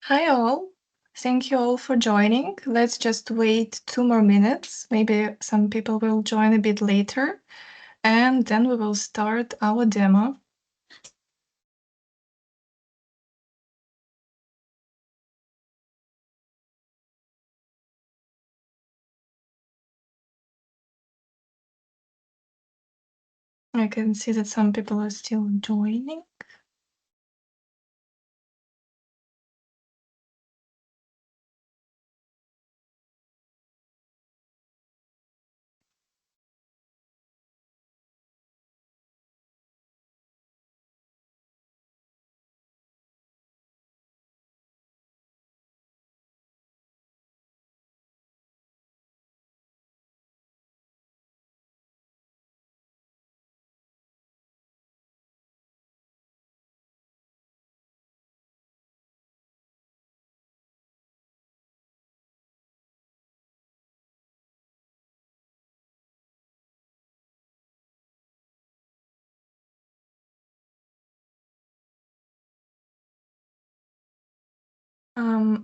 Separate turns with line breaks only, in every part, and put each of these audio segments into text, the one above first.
Hi all. Thank you all for joining. Let's just wait 2 more minutes. Maybe some people will join a bit later, and then we will start our demo. I can see that some people are still joining.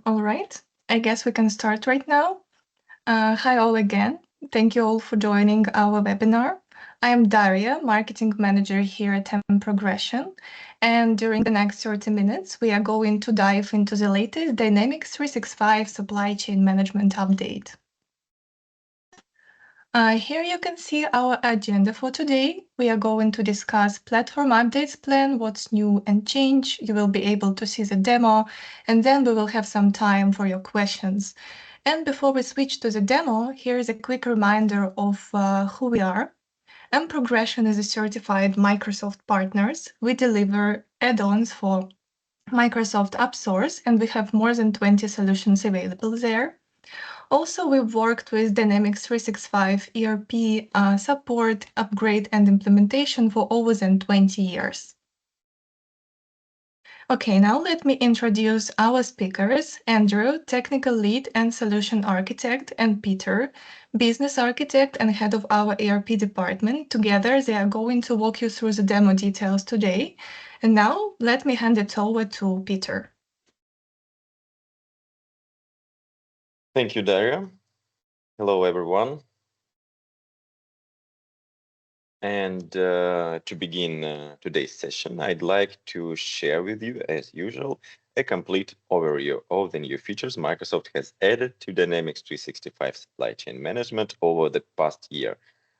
All right. I guess we can start right now. Hi all again. Thank you all for joining our webinar. I am Daria, Marketing Manager here at M Progression. And during the next 30 minutes, we are going to dive into the latest Dynamics 365 Supply Chain Management update. Here you can see our agenda for today. We are going to discuss platform updates plan, what's new and change. You will be able to see the demo, and then we will have some time for your questions. And before we switch to the demo, here is a quick reminder of who we are. M Progression is a certified Microsoft partners. We deliver add-ons for Microsoft App Source, and we have more than 20 solutions available there. Also, we've worked with Dynamics 365 ERP support, upgrade, and implementation for over than 20 years. Okay, now let me introduce our speakers, Andrew, Technical Lead and Solution Architect, and Peter, Business Architect and Head of our ERP department. Together, they are going to walk you through the demo details today. And now, let me hand it over to Peter.
Thank you, Daria. Hello, everyone. And to begin today's session, I'd like to share with you, as usual, a complete overview of the new features Microsoft has added to Dynamics 365 Supply Chain Management over the past year.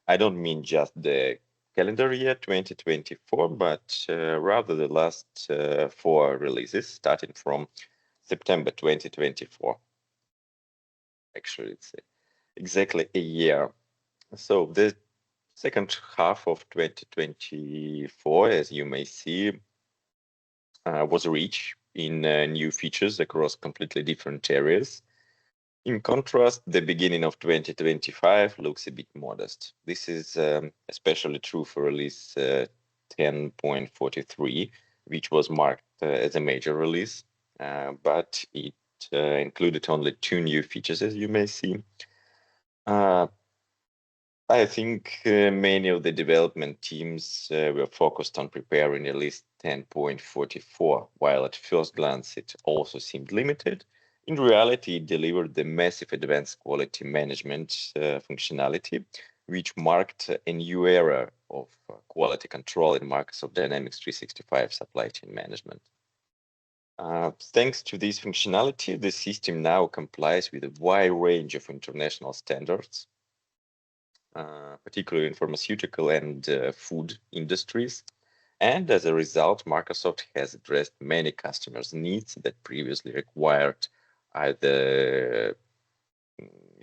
I don't mean just the calendar year 2024, but rather the last 4 releases, starting from September 2024. Actually, it's exactly a year. So the second half of 2024, as you may see, was rich in new features across completely different areas. In contrast, the beginning of 2025 looks a bit modest. This is especially true for release 10.43, which was marked as a major release, but it included only 2 new features, as you may see. I think many of the development teams were focused on preparing release 10.44, while at first glance it also seemed limited. In reality, it delivered the massive advanced quality management functionality, which marked a new era of quality control in Microsoft Dynamics 365 Supply Chain Management. Thanks to this functionality, the system now complies with a wide range of international standards, particularly in pharmaceutical and food industries. And as a result, Microsoft has addressed many customers' needs that previously required either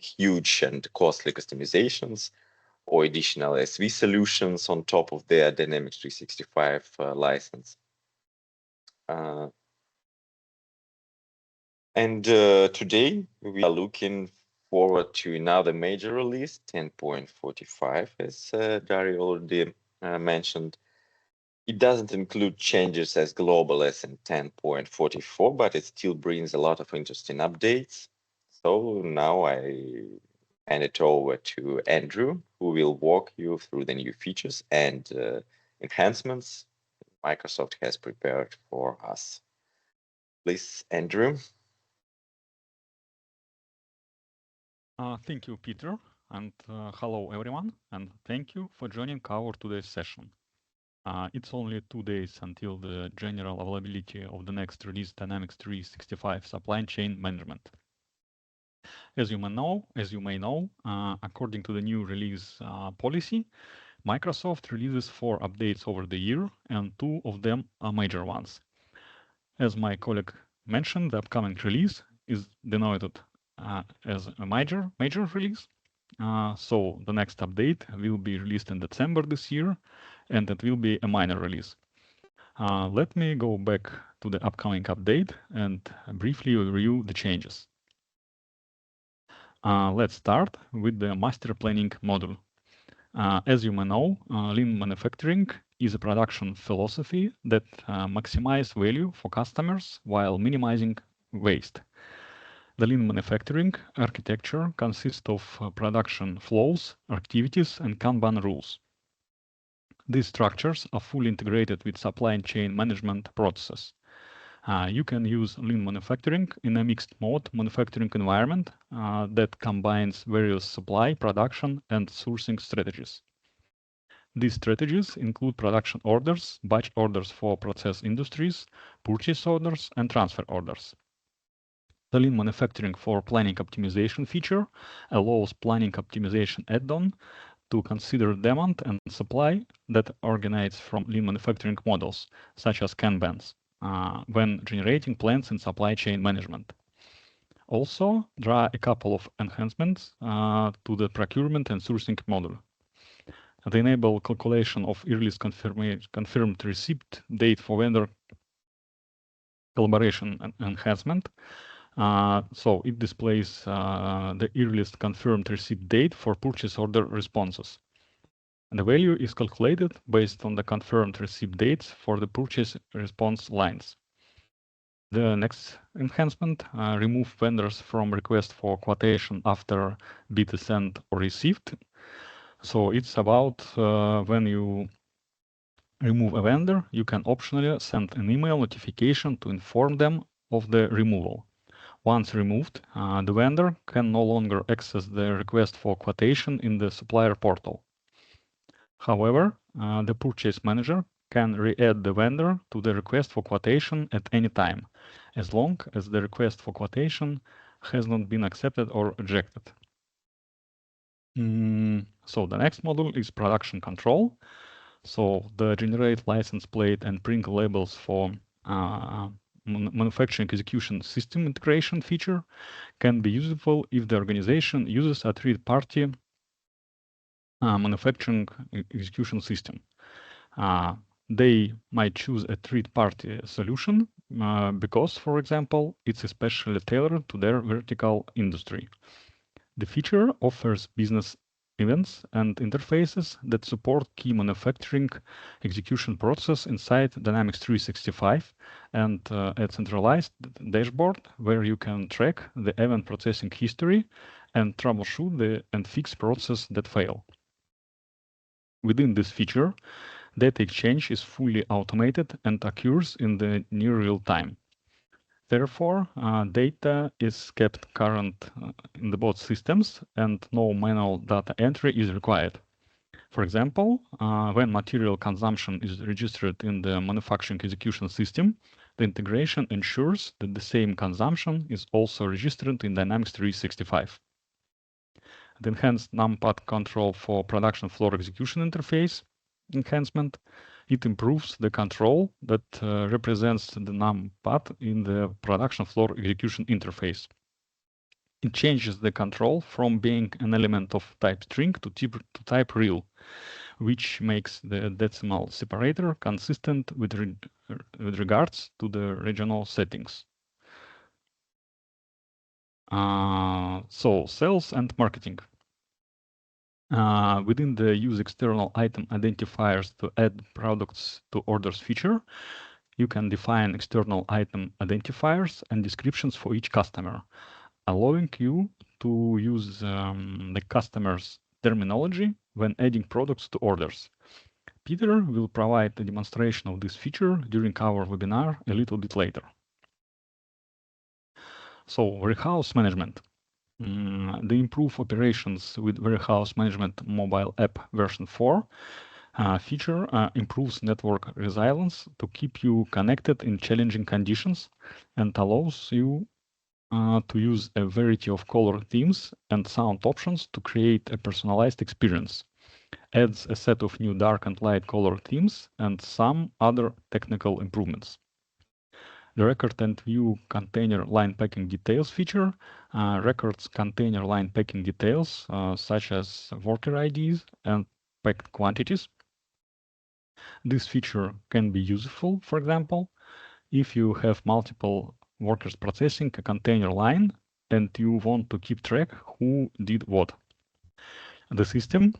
huge and costly customizations or additional SV solutions on top of their Dynamics 365 license. Today, we are looking forward to another major release, 10.45, as Daria already mentioned. It doesn't include changes as global as in 10.44, but it still brings a lot of interesting updates. So now I hand it over to Andrew, who will walk you through the new features and enhancements Microsoft has prepared for us. Please, Andrew.
Thank you, Peter, and hello everyone, and thank you for joining our today's session. It's only 2 days until the general availability of the next release Dynamics 365 Supply Chain Management. As you may know, according to the new release policy, Microsoft releases 4 updates over the year, and 2 of them are major ones. As my colleague mentioned, the upcoming release is denoted as a major release. So the next update will be released in December this year, and it will be a minor release. Let me go back to the upcoming update and briefly review the changes. Let's start with the master planning module. As you may know, lean manufacturing is a production philosophy that maximizes value for customers while minimizing waste. The lean manufacturing architecture consists of production flows, activities, and Kanban rules. These structures are fully integrated with supply chain management processes. You can use lean manufacturing in a mixed mode manufacturing environment that combines various supply, production, and sourcing strategies. These strategies include production orders, batch orders for process industries, purchase orders, and transfer orders. The lean manufacturing for planning optimization feature allows planning optimization add-on to consider demand and supply that originates from lean manufacturing models, such as Kanbans, when generating plans in supply chain management. Also, there are a couple of enhancements to the procurement and sourcing module. They enable calculation of earliest confirmed receipt date for vendor collaboration enhancement. So it displays the earliest confirmed receipt date for purchase order responses. The value is calculated based on the confirmed receipt dates for the purchase response lines. The next enhancement remove vendors from request for quotation after bid is sent or received. So it's about when you remove a vendor, you can optionally send an email notification to inform them of the removal. Once removed, the vendor can no longer access the request for quotation in the supplier portal. However, the purchase manager can re-add the vendor to the request for quotation at any time, as long as the request for quotation has not been accepted or rejected. So the next module is production control. So the generate license plate and print labels for manufacturing execution system integration feature can be useful if the organization uses a third-party manufacturing execution system. They might choose a third-party solution because, for example, it's especially tailored to their vertical industry. The feature offers business events and interfaces that support key manufacturing execution process inside Dynamics 365 and a centralized dashboard where you can track the event processing history and troubleshoot and fix processes that fail. Within this feature, data exchange is fully automated and occurs in the near real time. Therefore, data is kept current in the both systems and no manual data entry is required. For example, when material consumption is registered in the manufacturing execution system, the integration ensures that the same consumption is also registered in Dynamics 365. The enhanced numpad control for production floor execution interface enhancement. It improves the control that represents the numpad in the production floor execution interface. It changes the control from being an element of type string to type real, which makes the decimal separator consistent with regards to the regional settings. So sales and marketing. Within the use external item identifiers to add products to orders feature, you can define external item identifiers and descriptions for each customer, allowing you to use the customer's terminology when adding products to orders. Peter will provide a demonstration of this feature during our webinar a little bit later. So, warehouse management. The improve operations with warehouse management mobile app version 4 feature improves network resilience to keep you connected in challenging conditions and allows you to use a variety of color themes and sound options to create a personalized experience. Adds a set of new dark and light color themes and some other technical improvements. The record and view container line packing details feature records container line packing details such as worker IDs and packed quantities. This feature can be useful, for example, if you have multiple workers processing a container line and you want to keep track who did what. The system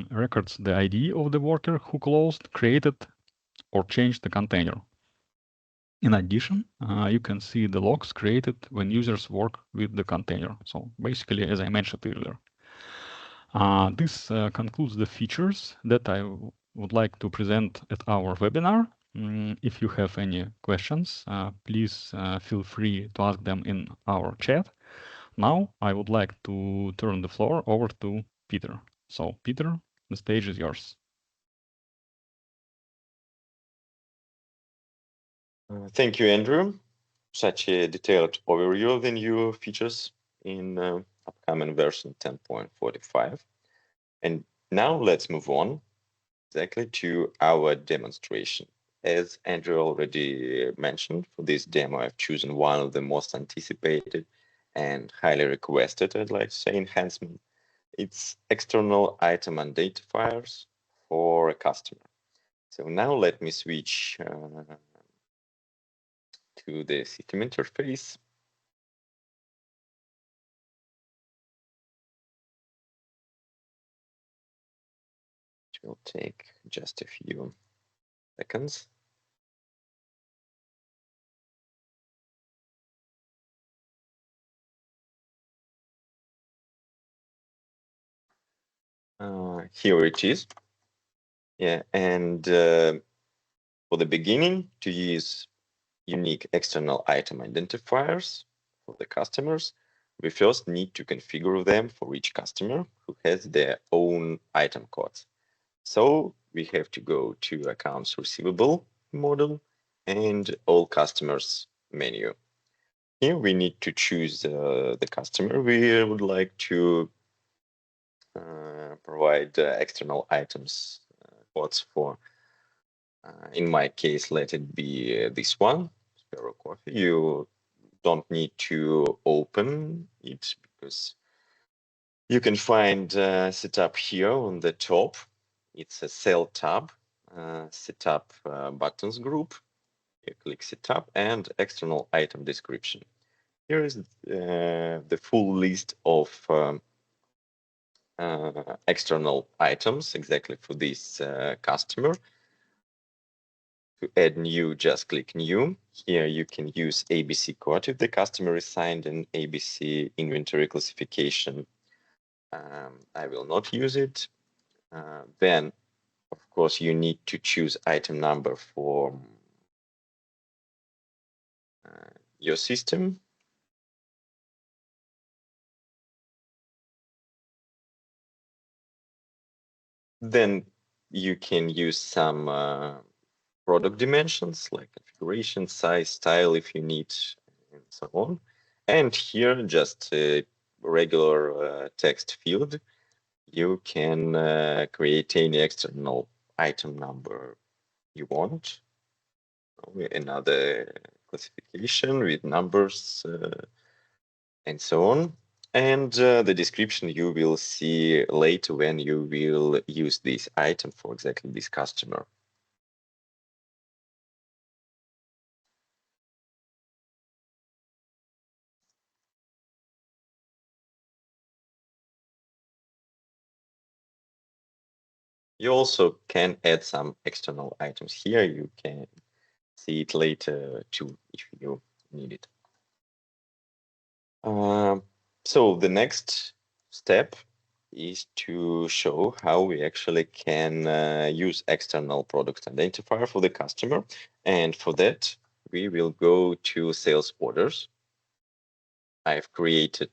records the ID of the worker who closed, created, or changed the container. In addition, you can see the logs created when users work with the container. So basically, as I mentioned earlier, this concludes the features that I would like to present at our webinar. If you have any questions, please feel free to ask them in our chat. Now, I would like to turn the floor over to Peter. So, Peter, the stage is yours.
Thank you, Andrew. Such a detailed overview of the new features in upcoming version 10.45. And now let's move on exactly to our demonstration. As Andrew already mentioned, for this demo, I've chosen one of the most anticipated and highly requested, I'd like to say, enhancement. It's external item identifiers for a customer. So now let me switch to the system interface. It will take just a few seconds. Here it is. Yeah, and for the beginning, to use unique external item identifiers for the customers, we first need to configure them for each customer who has their own item codes. So we have to go to accounts receivable model and all customers menu. Here we need to choose the customer we would like to provide external items codes for. In my case, let it be this one, Sparrow Coffee. You don't need to open it because you can find setup here on the top. It's a cell tab, setup buttons group. You click setup and external item description. Here is the full list of external items exactly for this customer. To add new, just click new. Here you can use ABC code if the customer is signed an ABC inventory classification. I will not use it. Then, of course, you need to choose item number for your system. Then you can use some product dimensions like configuration, size, style if you need, and so on. And here, just a regular text field, you can create any external item number you want. Another classification with numbers and so on. And the description you will see later when you will use this item for exactly this customer. You also can add some external items here. You can see it later too if you need it. So the next step is to show how we actually can use external product identifier for the customer. And for that, we will go to sales orders. I've created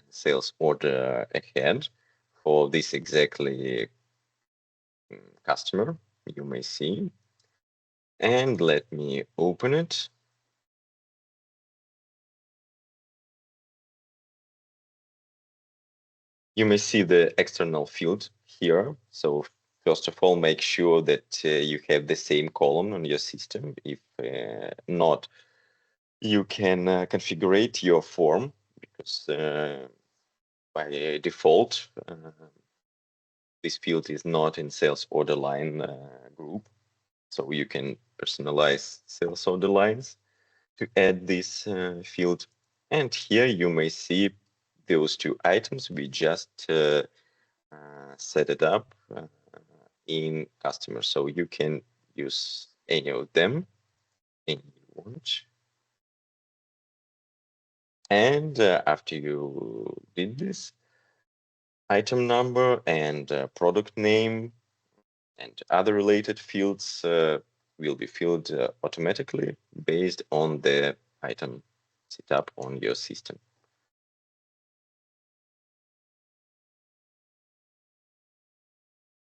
sales order ahead for this exactly customer, you may see. And let me open it. You may see the external field here. So first of all, make sure that you have the same column on your system. If not, you can configure your form, because by default, this field is not in sales order line group. So you can personalize sales order lines to add this field. And here you may see those two items. We just set it up in customer. So you can use any of them if you want. And after you did this, item number and product name and other related fields will be filled automatically based on the item set up on your system.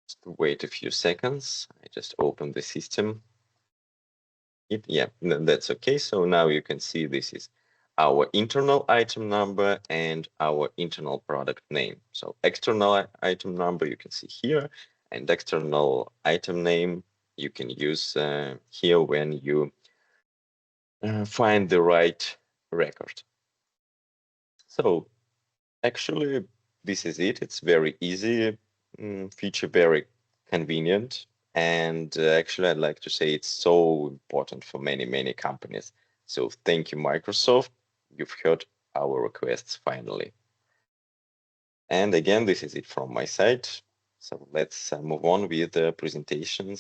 Just wait a few seconds. I just open the system. Yeah, that's okay. So now you can see this is our internal item number and our internal product name. So external item number you can see here, and external item name you can use here when you find the right record. So actually, this is it. It's very easy feature, very convenient. And actually, I'd like to say it's so important for many, many companies. So thank you, Microsoft. You've heard our requests finally. And again, this is it from my side. So let's move on with the presentation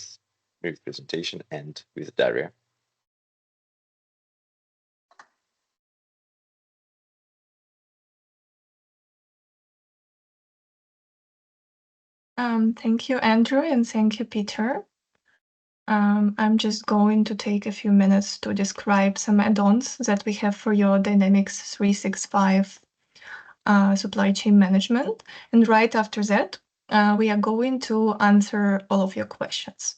and with Daria.
Thank you, Andrew, and thank you, Peter. I'm just going to take a few minutes to describe some add-ons that we have for your Dynamics 365 Supply Chain Management. And right after that, we are going to answer all of your questions.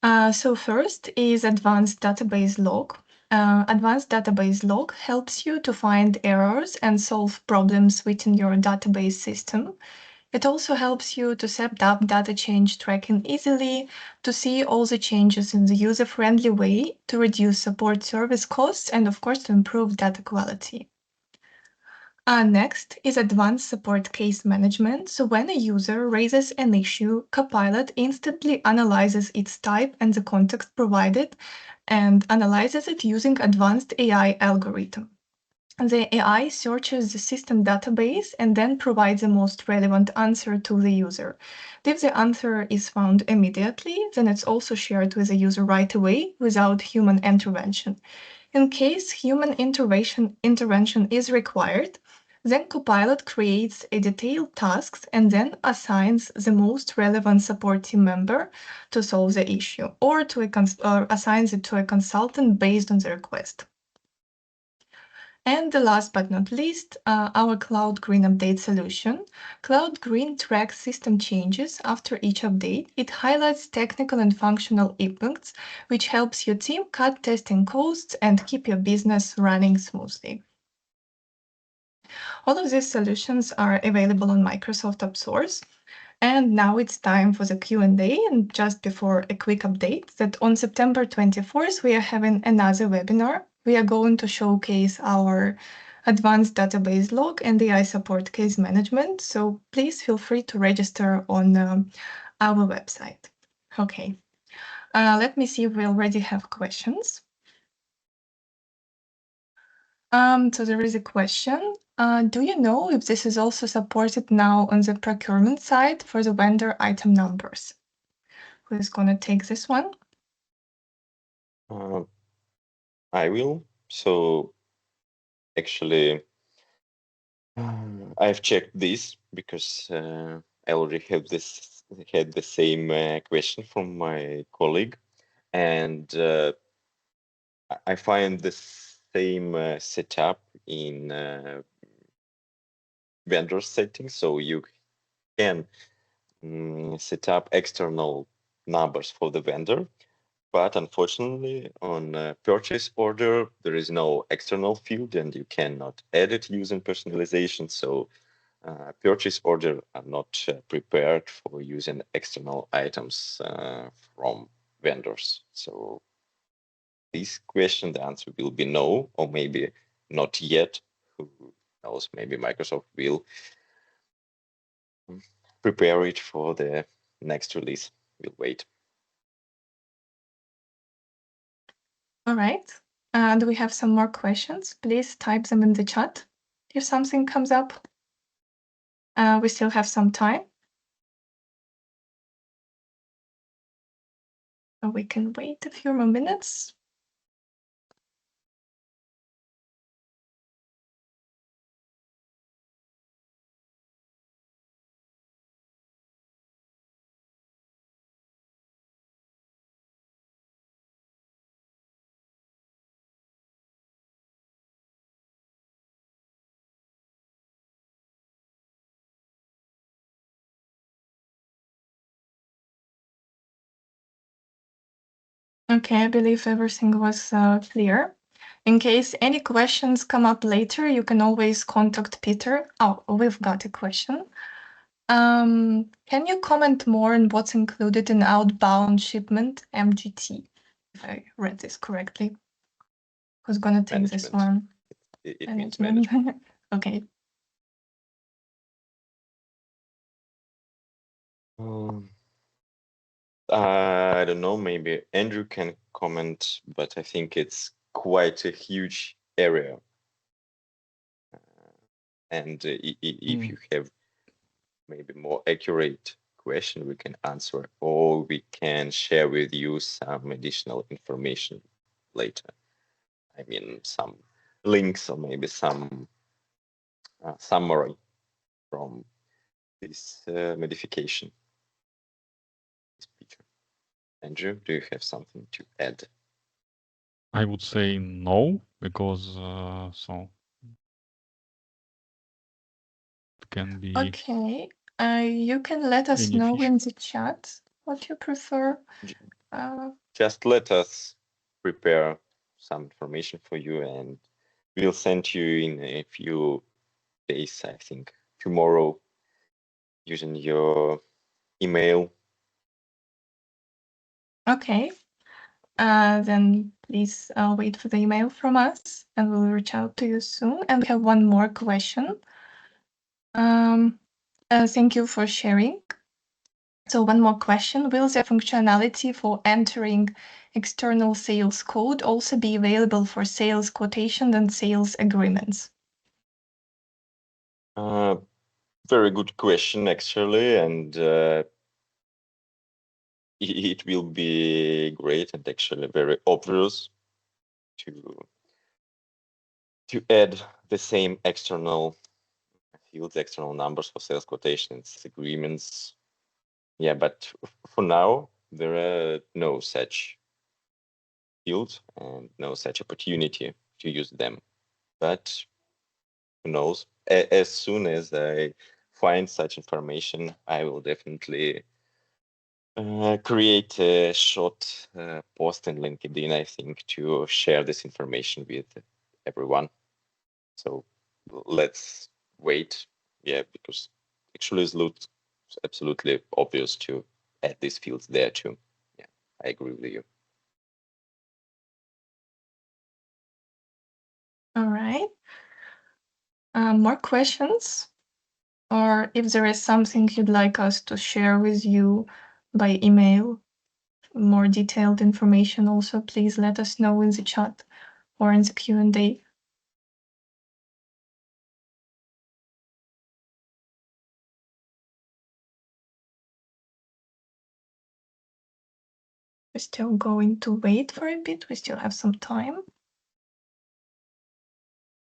So first is Advanced Database Log. Advanced Database Log helps you to find errors and solve problems within your database system. It also helps you to set up data change tracking easily, to see all the changes in the user-friendly way, to reduce support service costs, and of course to improve data quality. Next is Advanced Support Case Management. So when a user raises an issue, Copilot instantly analyzes its type and the context provided and analyzes it using advanced AI algorithm. The AI searches the system database and then provides the most relevant answer to the user. If the answer is found immediately, then it's also shared with the user right away without human intervention. In case human intervention is required, then Copilot creates a detailed tasks and then assigns the most relevant support team member to solve the issue, or assigns it to a consultant based on the request. And the last but not least, our Cloud Green update solution. Cloud Green tracks system changes after each update. It highlights technical and functional impacts, which helps your team cut testing costs and keep your business running smoothly. All of these solutions are available on Microsoft App Source. And now it's time for the Q&A. And just before a quick update that on September 24th, we are having another webinar. We are going to showcase our Advanced Database Log and AI Support Case Management. So please feel free to register on our website. Okay, let me see if we already have questions. So there is a question. Do you know if this is also supported now on the procurement side for the vendor item numbers? Who is going to take this one?
I will. So actually, I've checked this because I already had the same question from my colleague, and I find this same setup in vendor settings, so you can set up external numbers for the vendor. But unfortunately, on purchase order, there is no external field and you cannot edit using personalization. So purchase order are not prepared for using external items from vendors. So this question, the answer will be no, or maybe not yet. Who knows, maybe Microsoft will prepare it for the next release. We'll wait.
All right. Do we have some more questions? Please type them in the chat if something comes up. We still have some time. We can wait a few more minutes. Okay, I believe everything was clear. In case any questions come up later, you can always contact Peter. Oh, we've got a question. Can you comment more on what's included in outbound shipment MGT? If I read this correctly. Who's gonna take this one?
It means management.
Okay.
I don't know, maybe Andrew can comment, but I think it's quite a huge area. And if you have maybe more accurate question, we can answer, or we can share with you some additional information later. I mean, some links or maybe some summary from this modification. This feature. Andrew, do you have something to add?
I would say no, because so it can be.
Okay. You can let us know in the chat what you prefer.
Just let us prepare some information for you, and we'll send you in a few days, I think tomorrow, using your email.
Okay. Then please wait for the email from us and we'll reach out to you soon. And we have one more question. Thank you for sharing. So one more question. Will the functionality for entering external sales code also be available for sales quotation and sales agreements?
Very good question, actually, and it will be great and actually very obvious to add the same external fields, external numbers for sales quotations, agreements. Yeah, but for now, there are no such fields and no such opportunity to use them. But who knows? As soon as I find such information, I will definitely create a short post in LinkedIn, I think, to share this information with everyone. So let's wait. Yeah, because actually it looks absolutely obvious to add these fields there too. Yeah, I agree with you.
All right. More questions? Or if there is something you'd like us to share with you by email, more detailed information also, please let us know in the chat or in the Q&A. We're still going to wait for a bit. We still have some time.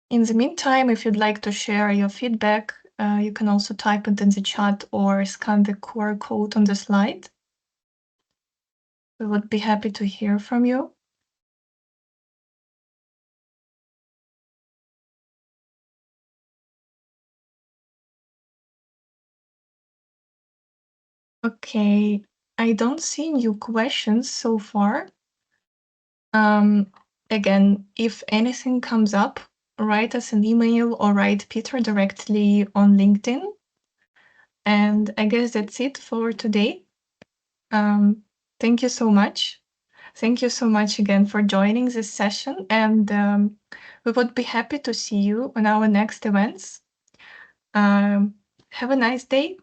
In the meantime, if you'd like to share your feedback, you can also type it in the chat or scan the QR code on the slide. We would be happy to hear from you. Okay, I don't see new questions so far. Again, if anything comes up, write us an email or write Peter directly on LinkedIn. And I guess that's it for today. Thank you so much. Thank you so much again for joining this session, and we would be happy to see you on our next events. Have a nice day.